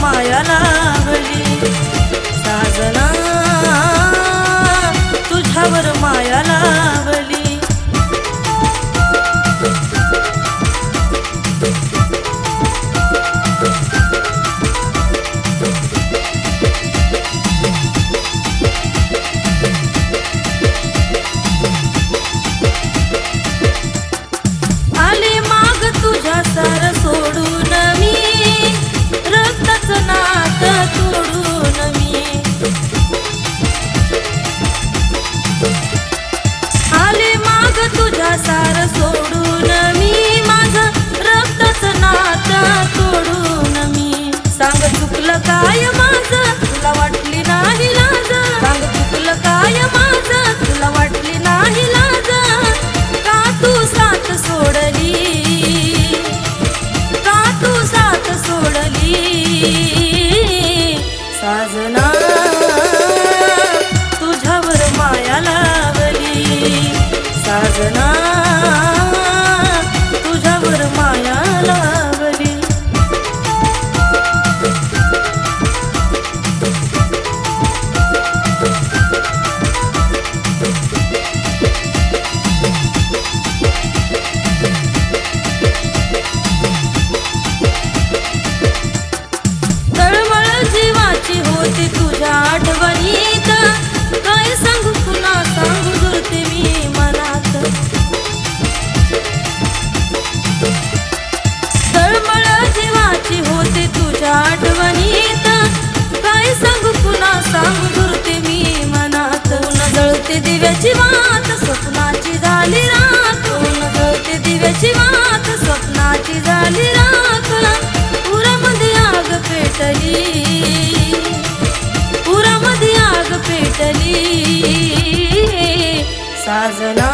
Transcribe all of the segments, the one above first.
माया लावली साजना तुझ्यावर माया लावली सार सोडून मी रक्ताचं नातं तोडून मी आले माग तुझ्या सार सोडून मी माझं रक्ताचं नातं तोडून मी सांग चुकलं काय माझं तुला वाटली नाही लाज सांग चुकलं काय माझं तुला वाटली नाही लाज का तू साथ सोडली साजना तुझ्यावर माया लावली साजना तुझ्यावर माया लावली होती तुझ्या आठवणीत काय सांगू पुन्हा सांगू जुळते मी मनात तळमळ जीवाची होते तुझ्या आठवणीत काय सांगू पुन्हा सांगू जुळते मी मनात न जळते दिव्याची वात स्वप्नाची झाली रात न जळते दिव्याची वात स्वप्नाची झाली रात पुरामध्ये आग पेटली पेटली साजना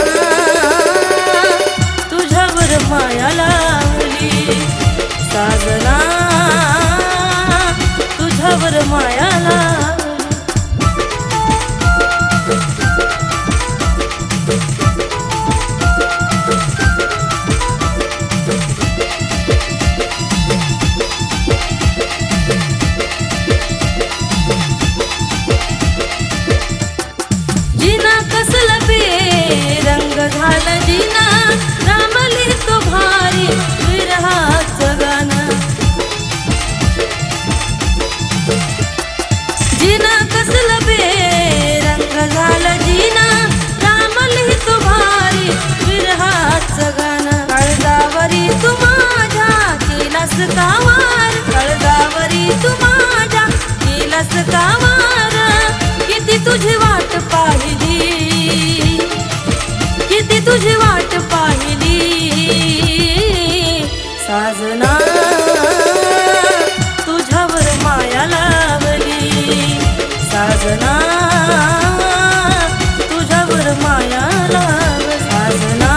तुझ्यावर माया लावली साजना तुझ्यावर माया लावली झालं जिना रामली तो भारी विरहाचं गाणं जिना कसलं बेरंग झालं जिना रामली तो भारी विरहाचं गाणं काळजावरी तू माझ्या केलास कावार काळजावरी तू माझ्या केलास कावार किती तुझी वाट पाहिली किती तुझी वाट पाहिली साजना तुझ्यावर माया लावली साजना तुझ्यावर माया लावली साजना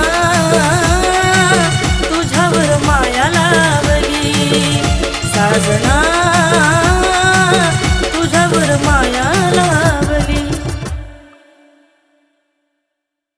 तुझ्यावर माया लावली साजना